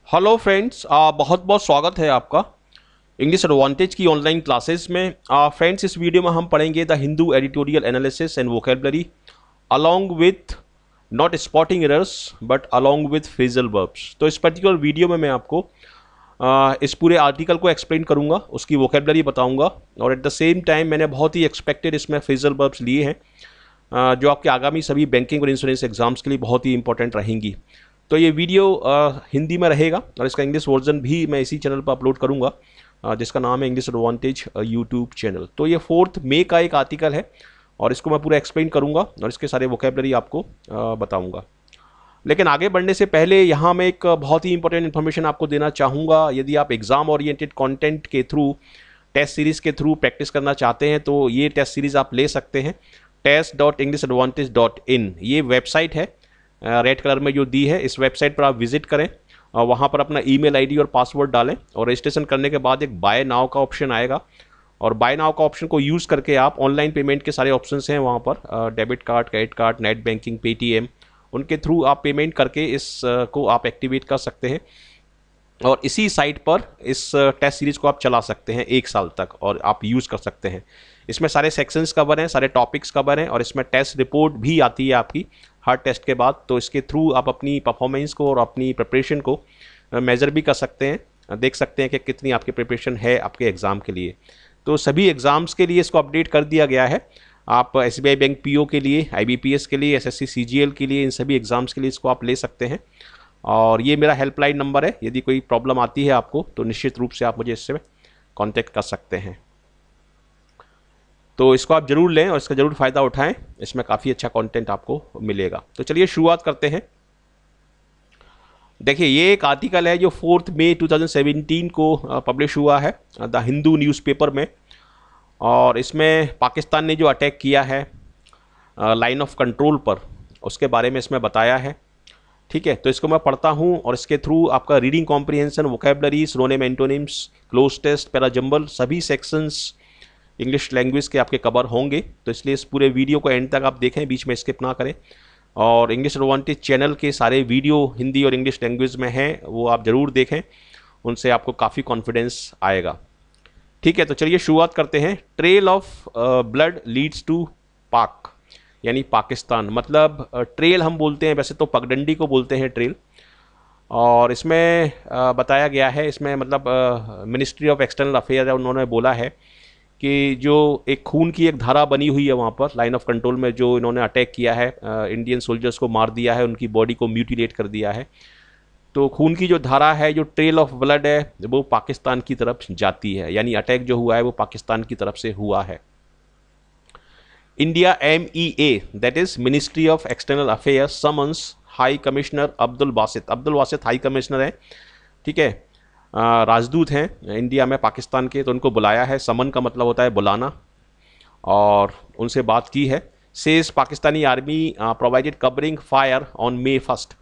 Hello friends, बहुत बहुत स्वागत है आपका इंग्लिश एडवांटेज की ऑनलाइन क्लासेस में। फ्रेंड्स, इस वीडियो में हम पढ़ेंगे the Hindu editorial analysis and vocabulary along with not spotting errors but along with phrasal verbs. तो इस पर्टिकुलर वीडियो में मैं आपको इस पूरे आर्टिकल को एक्सप्लेन करूंगा, उसकी वोकेबलरी बताऊंगा और एट द सेम टाइम मैंने बहुत ही एक्सपेक्टेड इसमें फ्रेजल वर्ब्स लिए हैं जो आपके आगामी सभी बैंकिंग और इंश्योरेंस एग्जाम्स के लिए बहुत ही इंपॉर्टेंट रहेंगी। तो ये वीडियो हिंदी में रहेगा और इसका इंग्लिश वर्जन भी मैं इसी चैनल पर अपलोड करूंगा जिसका नाम है इंग्लिश एडवांटेज यूट्यूब चैनल। तो ये 4 मई का एक आर्टिकल है और इसको मैं पूरा एक्सप्लेन करूंगा और इसके सारे वोकेबलरी आपको बताऊंगा। लेकिन आगे बढ़ने से पहले यहाँ मैं एक बहुत ही इंपॉर्टेंट इन्फॉर्मेशन आपको देना चाहूँगा। यदि आप एग्ज़ाम ओरिएंटेड कंटेंट के थ्रू, टेस्ट सीरीज़ के थ्रू प्रैक्टिस करना चाहते हैं तो ये टेस्ट सीरीज़ आप ले सकते हैं। test.englishaadvantage.in ये वेबसाइट है, रेड कलर में जो दी है, इस वेबसाइट पर आप विजिट करें और वहाँ पर अपना ईमेल आईडी और पासवर्ड डालें और रजिस्ट्रेशन करने के बाद एक बाय नाउ का ऑप्शन आएगा और बाय नाउ का ऑप्शन को यूज़ करके आप ऑनलाइन पेमेंट के सारे ऑप्शंस हैं वहाँ पर, debit card, credit card, net banking, Paytm, उनके थ्रू आप पेमेंट करके इस को आप एक्टिवेट कर सकते हैं और इसी साइट पर इस टेस्ट सीरीज़ को आप चला सकते हैं 1 साल तक और आप यूज़ कर सकते हैं। इसमें सारे सेक्शंस कवर हैं, सारे टॉपिक्स कवर हैं और इसमें टेस्ट रिपोर्ट भी आती है आपकी हर टेस्ट के बाद। तो इसके थ्रू आप अपनी परफॉर्मेंस को और अपनी प्रिपरेशन को मेज़र भी कर सकते हैं, देख सकते हैं कि कितनी आपकी प्रिपरेशन है आपके एग्ज़ाम के लिए। तो सभी एग्ज़ाम्स के लिए इसको अपडेट कर दिया गया है। आप SBI बैंक PO के लिए, IBPS के लिए, SSC CGL के लिए, इन सभी एग्ज़ाम्स के लिए इसको आप ले सकते हैं। और ये मेरा हेल्पलाइन नंबर है, यदि कोई प्रॉब्लम आती है आपको तो निश्चित रूप से आप मुझे इससे कांटेक्ट कर सकते हैं। तो इसको आप ज़रूर लें और इसका ज़रूर फ़ायदा उठाएं, इसमें काफ़ी अच्छा कंटेंट आपको मिलेगा। तो चलिए शुरुआत करते हैं। देखिए, ये एक आर्टिकल है जो 4 मई 2017 को पब्लिश हुआ है द हिंदू न्यूज़पेपर में और इसमें पाकिस्तान ने जो अटैक किया है लाइन ऑफ कंट्रोल पर, उसके बारे में इसमें बताया है। ठीक है, तो इसको मैं पढ़ता हूँ और इसके थ्रू आपका reading comprehension, vocabulary, synonym, antonyms, cloze test, parajumble, सभी सेक्शंस इंग्लिश लैंग्वेज के आपके कवर होंगे। तो इसलिए इस पूरे वीडियो को एंड तक आप देखें, बीच में स्किप ना करें। और इंग्लिश एडवांटेज चैनल के सारे वीडियो हिंदी और इंग्लिश लैंग्वेज में हैं, वो आप ज़रूर देखें, उनसे आपको काफ़ी कॉन्फिडेंस आएगा। ठीक है, तो चलिए शुरुआत करते हैं। Trail of blood leads to Pak, यानी पाकिस्तान। मतलब ट्रेल हम बोलते हैं, वैसे तो पगडंडी को बोलते हैं ट्रेल। और इसमें बताया गया है, इसमें मतलब मिनिस्ट्री ऑफ एक्सटर्नल अफेयर है, उन्होंने बोला है कि जो एक खून की एक धारा बनी हुई है वहाँ पर लाइन ऑफ कंट्रोल में, जो इन्होंने अटैक किया है, इंडियन सोल्जर्स को मार दिया है, उनकी बॉडी को म्यूटिलेट कर दिया है। तो खून की जो धारा है, जो ट्रेल ऑफ ब्लड है, वो पाकिस्तान की तरफ जाती है, यानी अटैक जो हुआ है वो पाकिस्तान की तरफ से हुआ है। India MEA, that is ministry of external affair, summons high commissioner Abdul Basit. Abdul Basit high commissioner है, ठीक है, राजदूत हैं इंडिया में पाकिस्तान के, तो उनको बुलाया है। समन का मतलब होता है बुलाना, और उनसे बात की है। Says Pakistani army provided covering fire on May 1।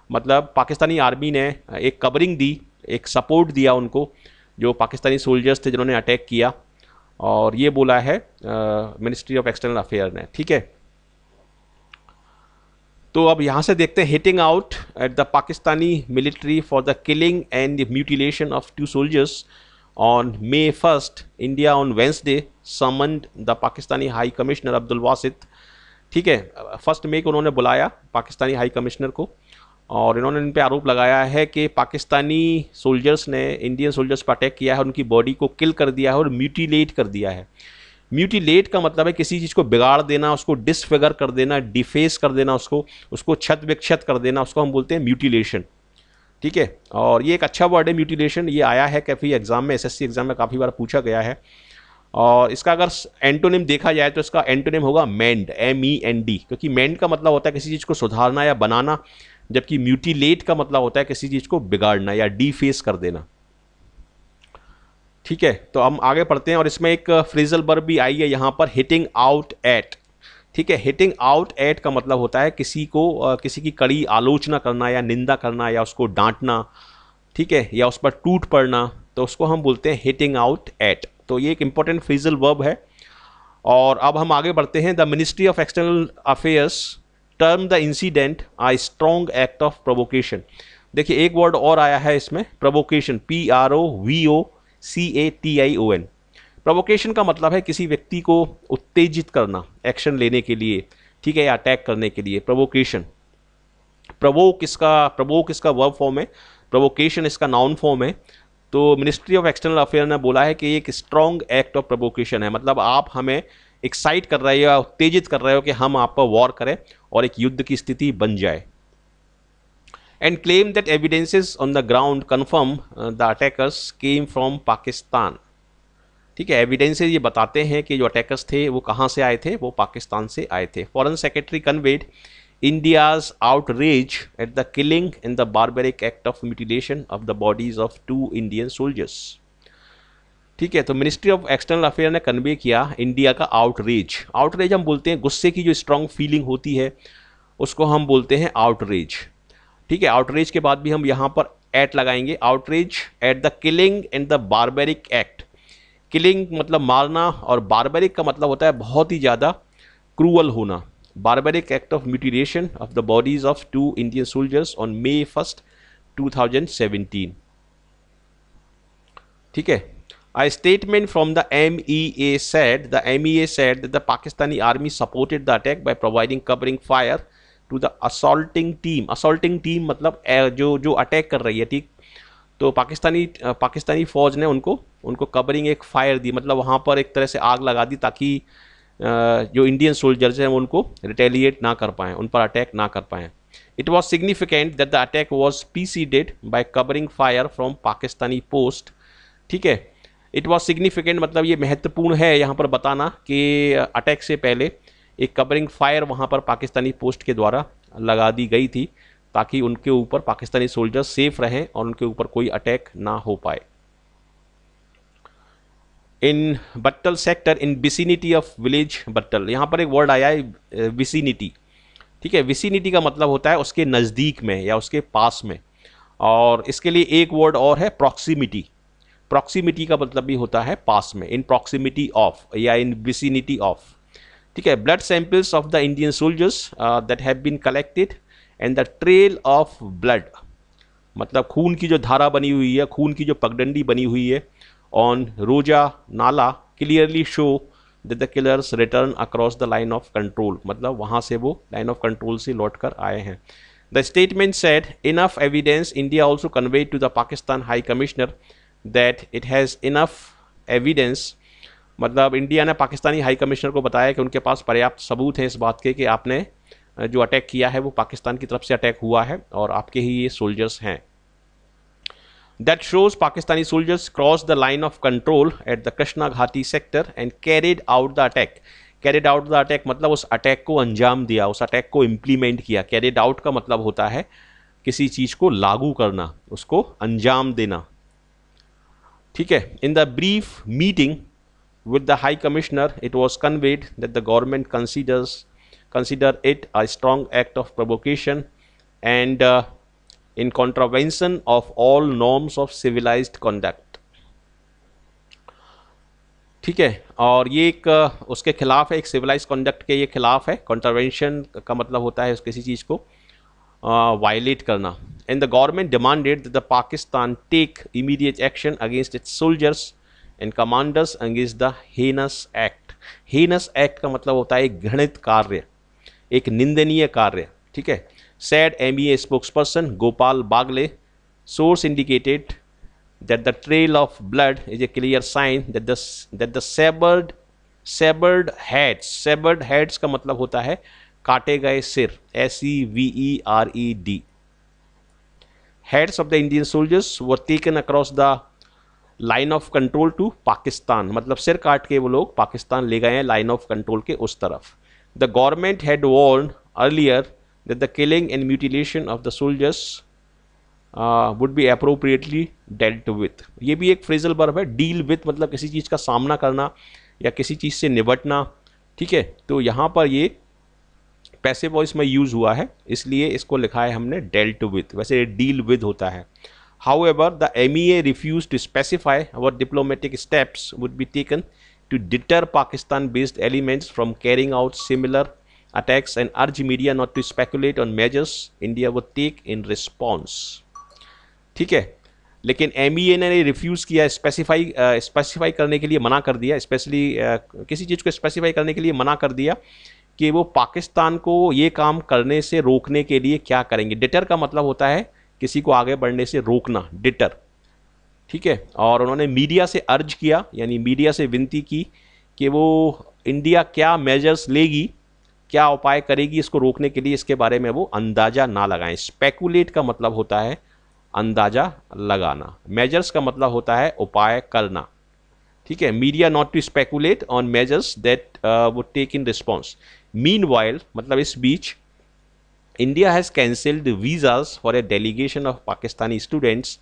मतलब पाकिस्तानी आर्मी ने एक कवरिंग दी, एक सपोर्ट दिया उनको, जो पाकिस्तानी सोल्जर्स थे जिन्होंने अटैक किया, और ये बोला है मिनिस्ट्री ऑफ एक्सटर्नल अफेयर ने। ठीक है, तो अब यहाँ से देखते हैं। Hitting out at the Pakistani military for the killing and mutilation of 2 soldiers on May 1, India on Wednesday summoned the Pakistani high commissioner Abdul Basit. ठीक है, 1 मई को उन्होंने बुलाया पाकिस्तानी हाई कमिश्नर को और इन्होंने इन पर आरोप लगाया है कि पाकिस्तानी सोल्जर्स ने इंडियन सोल्जर्स पर अटैक किया है, उनकी बॉडी को किल कर दिया है और म्यूटिलेट कर दिया है। म्यूटिलेट का मतलब है किसी चीज़ को बिगाड़ देना, उसको डिसफिगर कर देना, डिफेस कर देना, उसको छत विक्षत कर देना, उसको हम बोलते हैं म्यूटिलेशन। ठीक है, और ये एक अच्छा वर्ड है म्यूटिलेशन, ये आया है काफ़ी एग्जाम में, SSC एग्जाम में काफ़ी बार पूछा गया है। और इसका अगर एंटोनिम देखा जाए तो इसका एंटोनिम होगा मेंड, MEND, क्योंकि मेंड का मतलब होता है किसी चीज़ को सुधारना या बनाना, जबकि म्यूटिलेट का मतलब होता है किसी चीज़ को बिगाड़ना या डिफेस कर देना। ठीक है, तो हम आगे पढ़ते हैं और इसमें एक फ्रेजल वर्ब भी आई है यहाँ पर, हिटिंग आउट एट। ठीक है, हिटिंग आउट एट का मतलब होता है किसी को किसी की कड़ी आलोचना करना या निंदा करना या उसको डांटना, ठीक है, या उस पर टूट पड़ना, तो उसको हम बोलते हैं हिटिंग आउट एट। तो ये एक इंपॉर्टेंट फ्रेजल वर्ब है। और अब हम आगे बढ़ते हैं। The ministry of external affairs term the incident a strong act of provocation. देखिए एक वर्ड और आया है इसमें, प्रोवोकेशन, PROVOCATION। प्रोवोकेशन का मतलब है किसी व्यक्ति को उत्तेजित करना एक्शन लेने के लिए, ठीक है, या अटैक करने के लिए, प्रोवोकेशन। प्रोवोक इसका वर्ब फॉर्म है, प्रोवोकेशन इसका नाउन फॉर्म है। तो मिनिस्ट्री ऑफ एक्सटर्नल अफेयर ने बोला है कि ये एक स्ट्रॉन्ग एक्ट ऑफ प्रोवोकेशन है, मतलब आप हमें एक्साइट कर रहे हो या उत्तेजित कर रहे हो कि हम आप पर वॉर करें और एक युद्ध की स्थिति बन जाए। And claim that evidences on the ground confirm the attackers came from Pakistan. ठीक है, एविडेंसेस ये बताते हैं कि जो अटैकर्स थे वो कहाँ से आए थे, वो पाकिस्तान से आए थे। Foreign secretary conveyed India's outrage at the killing and the barbaric act of mutilation of the bodies of 2 Indian soldiers। ठीक है, तो मिनिस्ट्री ऑफ एक्सटर्नल अफेयर ने कन्वे किया इंडिया का आउटरेज। आउटरेज हम बोलते हैं गुस्से की जो स्ट्रांग फीलिंग होती है उसको हम बोलते हैं आउटरेज। ठीक है, आउटरेज के बाद भी हम यहाँ पर एट लगाएंगे, outrage at the killing and the barbaric act. Killing मतलब मारना और बारबेरिक का मतलब होता है बहुत ही ज़्यादा क्रूअल होना। Barbaric act of mutilation of the bodies of 2 Indian soldiers on May 1st, 2017। ठीक है, a statement from the MEA said that the Pakistani army supported the attack by providing covering fire to the assaulting team। assaulting team मतलब जो attack कर रही है, ठीक। तो पाकिस्तानी फौज ने उनको कवरिंग एक फायर दी, मतलब वहाँ पर एक तरह से आग लगा दी ताकि जो इंडियन सोल्जर्स हैं उनको रिटेलिएट ना कर पाएँ, उन पर अटैक ना कर पाएँ। It was significant that the attack was preceded bye covering fire from Pakistani post. ठीक है, इट वॉज सिग्निफिकेंट मतलब ये महत्वपूर्ण है यहाँ पर बताना कि अटैक से पहले एक कवरिंग फायर वहाँ पर पाकिस्तानी पोस्ट के द्वारा लगा दी गई थी ताकि उनके ऊपर पाकिस्तानी सोल्जर्स सेफ रहें और उनके ऊपर कोई अटैक ना हो पाए। In Battal sector in vicinity of village Battal, यहाँ पर एक वर्ड आया है विसिनिटी। ठीक है, विसिनिटी का मतलब होता है उसके नज़दीक में या उसके पास में, और इसके लिए एक वर्ड और है प्रॉक्सिमिटी। प्रॉक्सिमिटी का मतलब भी होता है पास में, इन प्रॉक्सिमिटी ऑफ या इन विसिनिटी ऑफ। ठीक है, blood samples of the Indian soldiers that have been collected and the trail of blood, मतलब खून की जो धारा बनी हुई है, खून की जो पगडंडी बनी हुई है on Roja Nala clearly show that the killers return across the line of control, मतलब वहाँ से वो line of control से लौट कर आए हैं। The statement said enough evidence। India also conveyed to the Pakistan High Commissioner that it has enough evidence, मतलब इंडिया ने पाकिस्तानी हाई कमिश्नर को बताया कि उनके पास पर्याप्त सबूत हैं इस बात के कि आपने जो अटैक किया है वो पाकिस्तान की तरफ से अटैक हुआ है और आपके ही ये सोल्जर्स हैं। That shows Pakistani soldiers crossed the line of control at the Krishna Ghati sector and carried out the attack। Carried out the attack मतलब उस अटैक को अंजाम दिया, उस अटैक को इम्प्लीमेंट किया। Carried out का मतलब होता है किसी चीज़ को लागू करना, उसको अंजाम देना। ठीक है, in the brief meeting with the High Commissioner, it was conveyed that the government consider it a strong act of provocation and in contravention of all norms of civilized conduct। ठीक है, और ये एक उसके खिलाफ है, एक सिविलाइज कंडक्ट के ये खिलाफ है। कॉन्ट्रावेंशन का मतलब होता है किसी चीज़ को वायलेट करना। And the government demanded that the Pakistan take immediate action against its soldiers and commanders against the heinous act. Heinous act का मतलब होता है एक घृणित कार्य, एक निंदनीय कार्य। ठीक है, said MEA spokesperson Gopal Bagle, source indicated that the trail of blood is a clear sign that the severed heads का मतलब होता है काटे गए सिर, SEVERED। heads of the Indian soldiers were taken across the line of control to Pakistan, मतलब सिर काट के वो लोग पाकिस्तान ले गए हैं लाइन ऑफ कंट्रोल के उस तरफ। The government had warned earlier that the killing and mutilation of the soldiers would be appropriately dealt with। ये भी एक फ्रेजल वर्ब है, डील विथ मतलब किसी चीज़ का सामना करना या किसी चीज़ से निपटना। ठीक है, तो यहाँ पर ये पैसिव वॉइस में यूज़ हुआ है इसलिए इसको लिखा है हमने डेल्ट विथ, वैसे डील विद होता है। However, the MEA refused to specify what diplomatic steps would be taken to deter Pakistan-based elements from carrying out similar attacks and urge media not to speculate on measures India would take in response। ठीक है। लेकिन MEA ने refuse किया, specify करने के लिए मना कर दिया, स्पेशली किसी चीज़ को स्पेसिफाई करने के लिए मना कर दिया कि वो पाकिस्तान को ये काम करने से रोकने के लिए क्या करेंगे। डिटर का मतलब होता है किसी को आगे बढ़ने से रोकना, डिटर, ठीक है। और उन्होंने मीडिया से अर्ज किया, यानी मीडिया से विनती की कि वो इंडिया क्या मेजर्स लेगी, क्या उपाय करेगी इसको रोकने के लिए, इसके बारे में वो अंदाज़ा ना लगाएं। स्पेकुलेट का मतलब होता है अंदाज़ा लगाना, मेजर्स का मतलब होता है उपाय करना, ठीक है। Media not to speculate on measures that would take in response. Meanwhile मतलब इस बीच India has cancelled visas for a delegation of Pakistani students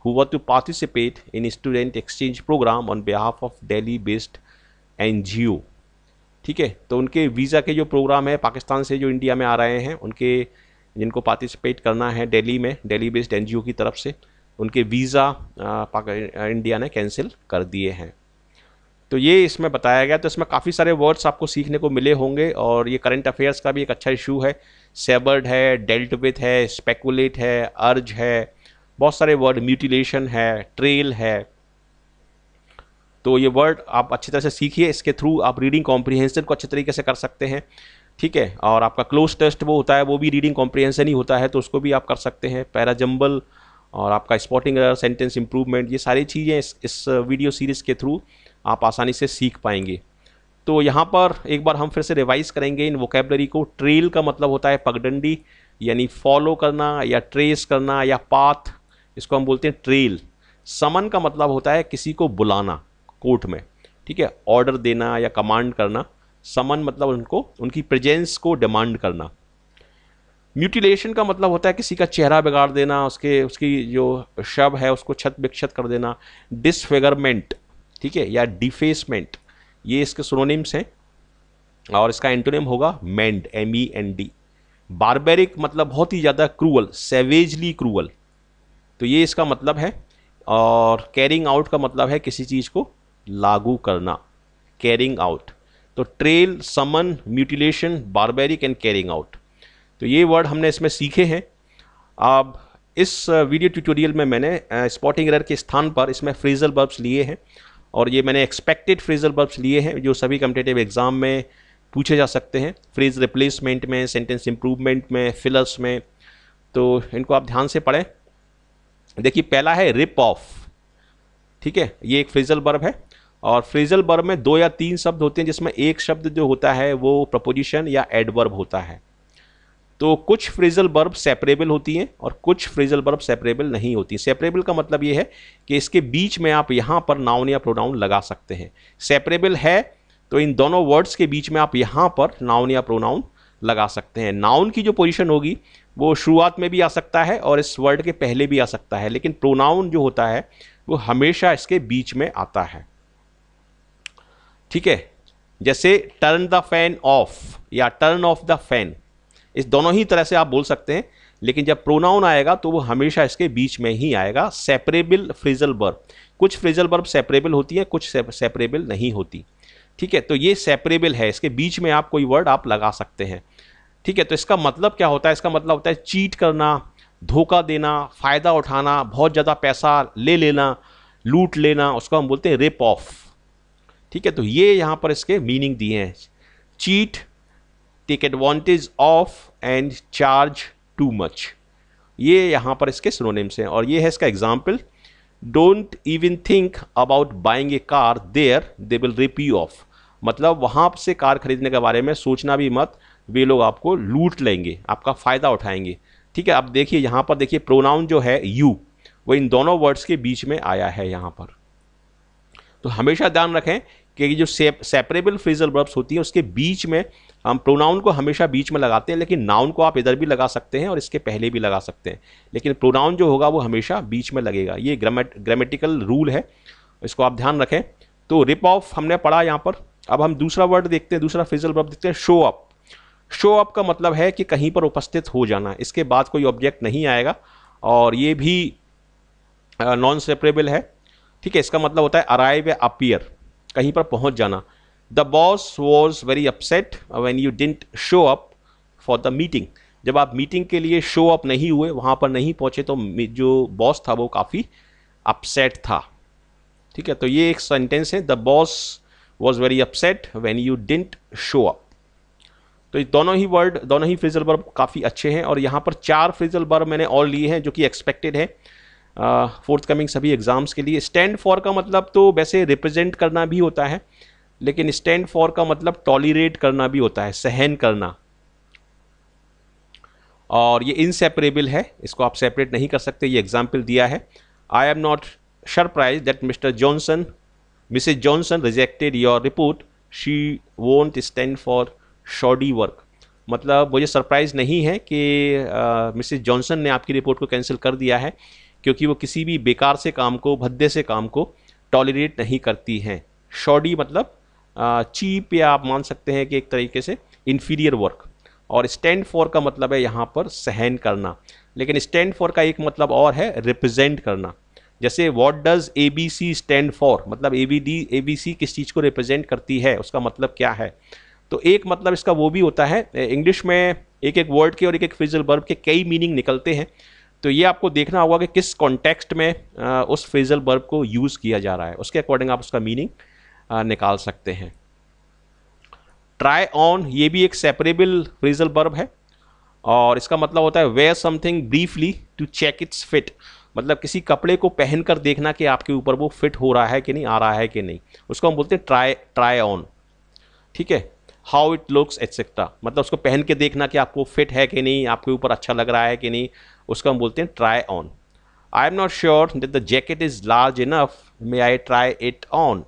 who were to participate in a student exchange program on behalf of Delhi-based NGO। ठीक है, तो उनके visa के जो programme है पाकिस्तान से जो इंडिया में आ रहे हैं, उनके जिनको पार्टिसिपेट करना है दिल्ली में, दिल्ली बेस्ड NGO की तरफ से, उनके वीज़ा इंडिया ने कैंसिल कर दिए हैं। तो ये इसमें बताया गया। तो इसमें काफ़ी सारे वर्ड्स आपको सीखने को मिले होंगे, और ये करंट अफेयर्स का भी एक अच्छा इशू है। सेबर्ड है, डेल्ट विथ है, स्पेकुलेट है, अर्ज है, बहुत सारे वर्ड, म्यूटिलेशन है, ट्रेल है। तो ये वर्ड आप अच्छी तरह से सीखिए, इसके थ्रू आप रीडिंग कॉम्प्रिहेंशन को अच्छे तरीके से कर सकते हैं, ठीक है। और आपका क्लोज टेस्ट वो होता है, वो भी रीडिंग कॉम्प्रिहेंशन ही होता है, तो उसको भी आप कर सकते हैं। पैराजम्बल और आपका स्पॉटिंग एरर, सेंटेंस इंप्रूवमेंट, ये सारी चीज़ें इस वीडियो सीरीज़ के थ्रू आप आसानी से सीख पाएंगे। तो यहाँ पर एक बार हम फिर से रिवाइज करेंगे इन वोकेबलरी को। ट्रेल का मतलब होता है पगडंडी, यानी फॉलो करना या ट्रेस करना या पाथ, इसको हम बोलते हैं ट्रेल। समन का मतलब होता है किसी को बुलाना कोर्ट में, ठीक है, ऑर्डर देना या कमांड करना। समन मतलब उनको, उनकी प्रेजेंस को डिमांड करना। म्यूटिलेशन का मतलब होता है किसी का चेहरा बिगाड़ देना, उसकी जो शव है उसको छत विक्षत कर देना। डिसफिगरमेंट, ठीक है, या डिफेसमेंट, ये इसके सिनोनिम्स हैं, और इसका एंटोनिम होगा मेंड, MEND। बारबेरिक मतलब बहुत ही ज़्यादा क्रूअल, सेवेजली क्रूअल, तो ये इसका मतलब है। और कैरिंग आउट का मतलब है किसी चीज़ को लागू करना, कैरिंग आउट। तो trail, summon, mutilation, barbaric and carrying out, तो ये वर्ड हमने इसमें सीखे हैं। अब इस वीडियो ट्यूटोरियल में मैंने स्पॉटिंग एरर के स्थान पर इसमें फ्रेजल वर्ब्स लिए हैं, और ये मैंने एक्सपेक्टेड फ्रेजल वर्ब्स लिए हैं जो सभी कॉम्पिटिटिव एग्जाम में पूछे जा सकते हैं, फ्रेज रिप्लेसमेंट में, सेंटेंस इंप्रूवमेंट में, फिलर्स में। तो इनको आप ध्यान से पढ़ें। देखिए पहला है रिप ऑफ, ठीक है, ये एक फ्रेजल वर्ब है। और फ्रेजल वर्ब में 2 या 3 शब्द होते हैं, जिसमें एक शब्द जो होता है वो प्रपोजिशन या एडवर्ब होता है। तो कुछ फ्रेजल वर्ब सेपरेबल होती हैं और कुछ फ्रेजल वर्ब सेपरेबल नहीं होती। सेपरेबल का मतलब ये है कि इसके बीच में आप यहाँ पर नाउन या प्रोनाउन लगा सकते हैं। सेपरेबल है तो इन दोनों वर्ड्स के बीच में आप यहाँ पर नाउन या प्रोनाउन लगा सकते हैं। नाउन की जो पोजीशन होगी वो शुरुआत में भी आ सकता है और इस वर्ड के पहले भी आ सकता है, लेकिन प्रोनाउन जो होता है वो हमेशा इसके बीच में आता है, ठीक है। जैसे टर्न द फैन ऑफ या टर्न ऑफ द फैन, इस दोनों ही तरह से आप बोल सकते हैं, लेकिन जब प्रोनाउन आएगा तो वो हमेशा इसके बीच में ही आएगा। सेपरेबल फ्रेजल वर्ब, कुछ फ्रेजल वर्ब सेपरेबल होती है, कुछ सेपरेबल नहीं होती, ठीक है। तो ये सेपरेबल है, इसके बीच में आप कोई वर्ड आप लगा सकते हैं, ठीक है। तो इसका मतलब क्या होता है? इसका मतलब होता है चीट करना, धोखा देना, फ़ायदा उठाना, बहुत ज़्यादा पैसा ले लेना, लूट लेना, उसको हम बोलते हैं रिप ऑफ, ठीक है। तो ये यहाँ पर इसके मीनिंग दिए हैं, cheat, take advantage of and charge too much, ये यहाँ पर इसके सिनोनिम्स हैं। और ये है इसका example, don't even think about buying a car there they will rip you off, मतलब वहाँ से कार खरीदने के बारे में सोचना भी मत, वे लोग आपको लूट लेंगे, आपका फ़ायदा उठाएंगे, ठीक है। अब देखिए यहाँ पर देखिए प्रोनाउन जो है यू, वो इन दोनों वर्ड्स के बीच में आया है यहाँ पर। तो हमेशा ध्यान रखें कि जो सेपरेबल फ्रेजल वर्ब्स होती हैं उसके बीच में हम प्रोनाउन को हमेशा बीच में लगाते हैं, लेकिन नाउन को आप इधर भी लगा सकते हैं और इसके पहले भी लगा सकते हैं, लेकिन प्रोनाउन जो होगा वो हमेशा बीच में लगेगा। ये ग्रामेटिकल रूल है, इसको आप ध्यान रखें। तो रिप ऑफ हमने पढ़ा यहाँ पर। अब हम दूसरा वर्ड देखते हैं, दूसरा फ्रेजल वर्ब देखते हैं, शो अप। शो अप का मतलब है कि कहीं पर उपस्थित हो जाना, इसके बाद कोई ऑब्जेक्ट नहीं आएगा, और ये भी नॉन सेपरेबल है, ठीक है। इसका मतलब होता है अराइव या अपीयर, कहीं पर पहुंच जाना। The boss was very upset when you didn't show up for the meeting, जब आप मीटिंग के लिए शो अप नहीं हुए, वहाँ पर नहीं पहुँचे, तो जो बॉस था वो काफ़ी अपसेट था। ठीक है, तो ये एक सेंटेंस है, the boss was very upset when you didn't show up. तो ये दोनों ही वर्ड, दोनों ही फ्रेजल वर्ब काफ़ी अच्छे हैं। और यहाँ पर 4 फ्रेजल वर्ब मैंने और लिए हैं जो कि एक्सपेक्टेड है फोर्थ कमिंग सभी एग्जाम्स के लिए। स्टैंड फॉर का मतलब तो वैसे रिप्रेजेंट करना भी होता है, लेकिन स्टैंड फॉर का मतलब टॉलरेट करना भी होता है, सहन करना। और ये इनसेपरेबल है, इसको आप सेपरेट नहीं कर सकते। ये एग्जाम्पल दिया है, I am not surprise that Mrs Johnson rejected your report, she won't stand for shoddy work. मतलब मुझे सरप्राइज नहीं है कि मिसेज जॉनसन ने आपकी रिपोर्ट को कैंसिल कर दिया है, क्योंकि वो किसी भी बेकार से काम को, भद्दे से काम को टॉलरेट नहीं करती हैं। शॉडी मतलब चीप, या आप मान सकते हैं कि एक तरीके से इन्फीरियर वर्क। और स्टैंड फॉर का मतलब है यहाँ पर सहन करना, लेकिन स्टैंड फॉर का एक मतलब और है रिप्रेजेंट करना। जैसे what does ABC stand for, मतलब ABC किस चीज़ को रिप्रेजेंट करती है, उसका मतलब क्या है। तो एक मतलब इसका वो भी होता है, इंग्लिश में एक एक वर्ड के और एक एक फ्रेजल वर्ब के कई मीनिंग निकलते हैं। तो ये आपको देखना होगा कि किस कॉन्टेक्स्ट में उस फ्रेजल वर्ब को यूज़ किया जा रहा है, उसके अकॉर्डिंग आप उसका मीनिंग निकाल सकते हैं। ट्राई ऑन, ये भी एक सेपरेबल फ्रेजल वर्ब है, और इसका मतलब होता है wear something briefly to check its fit. मतलब किसी कपड़े को पहनकर देखना कि आपके ऊपर वो फिट हो रहा है कि नहीं, आ रहा है कि नहीं, उसको हम बोलते हैं ट्राई ऑन। ठीक है, हाउ इट लुक्स एटसेट्रा, मतलब उसको पहन के देखना कि आपको फिट है कि नहीं, आपके ऊपर अच्छा लग रहा है कि नहीं, उसको हम बोलते हैं try on. I am not sure that the jacket is large enough, may I try it on.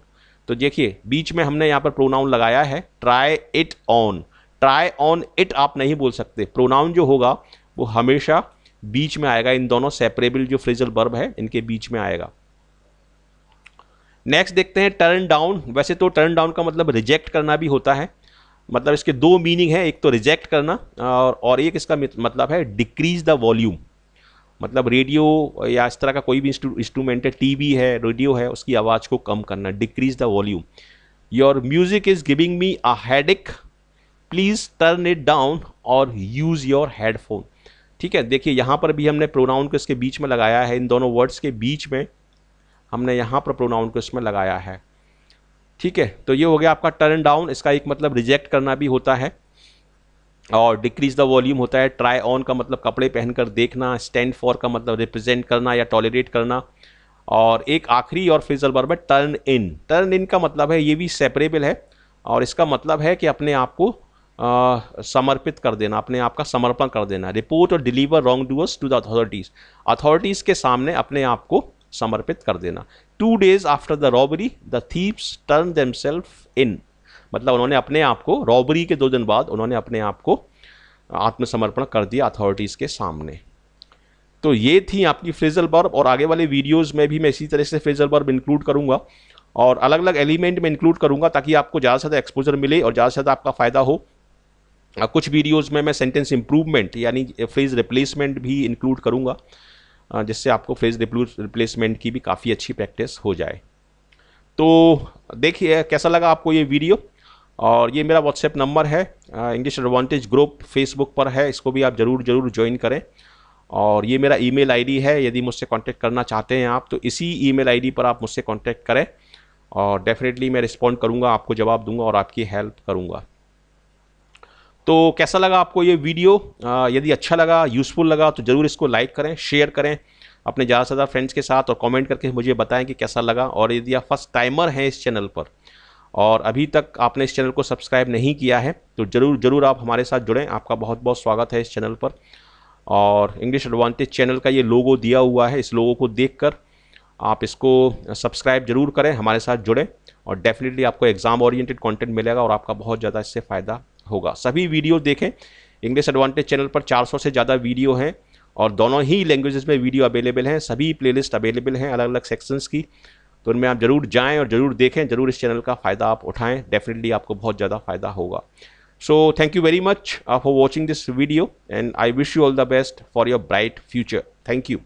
तो देखिए बीच में हमने यहाँ पर प्रोनाउन लगाया है try it on. Try on it आप नहीं बोल सकते, प्रोनाउन जो होगा वो हमेशा बीच में आएगा, इन दोनों सेपरेबल जो फ्रेजल वर्ब है इनके बीच में आएगा। नेक्स्ट देखते हैं टर्न डाउन। वैसे तो टर्न डाउन का मतलब रिजेक्ट करना भी होता है, मतलब इसके 2 मीनिंग है, एक तो रिजेक्ट करना और एक इसका मतलब है डिक्रीज द वॉल्यूम। मतलब रेडियो या इस तरह का कोई भी इंस्ट्रूमेंट है, टीवी है, रेडियो है, उसकी आवाज़ को कम करना, decrease the volume. Your music is giving me a headache, please turn it down और यूज योर हेडफोन। ठीक है, देखिए यहाँ पर भी हमने प्रोनाउन को इसके बीच में लगाया है, इन दोनों वर्ड्स के बीच में हमने यहाँ पर प्रोनाउन को इसमें लगाया है। ठीक है, तो ये हो गया आपका टर्न डाउन, इसका एक मतलब रिजेक्ट करना भी होता है, और डिक्रीज द वॉल्यूम होता है। ट्राई ऑन का मतलब कपड़े पहनकर देखना, स्टैंड फॉर का मतलब रिप्रेजेंट करना या टॉलरेट करना, और एक आखिरी और फ्रेजल वर्ब है टर्न इन। टर्न इन का मतलब है, ये भी सेपरेबल है, और इसका मतलब है कि अपने आप को समर्पित कर देना, अपने आप का समर्पण कर देना। रिपोर्ट और deliver wrongdoers to the authorities, authorities के सामने अपने आप को समर्पित कर देना। 2 days after the robbery the thieves turn themself in, मतलब उन्होंने अपने आप को, रॉबरी के 2 दिन बाद उन्होंने अपने आप को आत्मसमर्पण कर दिया अथॉरिटीज़ के सामने। तो ये थी आपकी फ्रेजल वर्ब, और आगे वाले वीडियोस में भी मैं इसी तरह से फ्रेजल वर्ब इंक्लूड करूंगा और अलग अलग एलिमेंट में इंक्लूड करूंगा, ताकि आपको ज़्यादा से ज़्यादा एक्सपोजर मिले और ज़्यादा से ज़्यादा आपका फ़ायदा हो। कुछ वीडियोज़ में मैं सेंटेंस इंप्रूवमेंट यानी फ्रेज रिप्लेसमेंट भी इंक्लूड करूँगा, जिससे आपको फ्रेज रिप्लेसमेंट की भी काफ़ी अच्छी प्रैक्टिस हो जाए। तो देखिए कैसा लगा आपको ये वीडियो, और ये मेरा व्हाट्सएप नंबर है, इंग्लिश एडवांटेज ग्रुप फेसबुक पर है, इसको भी आप ज़रूर ज्वाइन करें। और ये मेरा ईमेल आईडी है, यदि मुझसे कांटेक्ट करना चाहते हैं आप तो इसी ईमेल आईडी पर आप मुझसे कांटेक्ट करें, और डेफिनेटली मैं रिस्पॉन्ड करूँगा, आपको जवाब दूंगा और आपकी हेल्प करूँगा। तो कैसा लगा आपको ये वीडियो? यदि अच्छा लगा, यूज़फुल लगा, तो ज़रूर इसको लाइक करें, शेयर करें अपने ज़्यादा से ज़्यादा फ्रेंड्स के साथ, और कमेंट करके मुझे बताएं कि कैसा लगा। और यदि आप फर्स्ट टाइमर हैं इस चैनल पर और अभी तक आपने इस चैनल को सब्सक्राइब नहीं किया है, तो ज़रूर आप हमारे साथ जुड़ें। आपका बहुत बहुत स्वागत है इस चैनल पर। और इंग्लिश एडवांटेज चैनल का ये लोगो दिया हुआ है, इस लोगो को देखकर आप इसको सब्सक्राइब जरूर करें, हमारे साथ जुड़ें, और डेफिनेटली आपको एग्ज़ाम ओरिएंटेड कंटेंट मिलेगा और आपका बहुत ज़्यादा इससे फ़ायदा होगा। सभी वीडियो देखें, इंग्लिश एडवांटेज चैनल पर 400 से ज़्यादा वीडियो हैं, और दोनों ही लैंग्वेजेस में वीडियो अवेलेबल हैं, सभी प्लेलिस्ट अवेलेबल हैं अलग अलग सेक्शंस की। तो उनमें आप ज़रूर जाएँ और ज़रूर देखें, ज़रूर इस चैनल का फ़ायदा आप उठाएँ, डेफिनेटली आपको बहुत ज़्यादा फ़ायदा होगा। So thank you very much for watching this video, and I wish you all the best for your bright future. Thank you.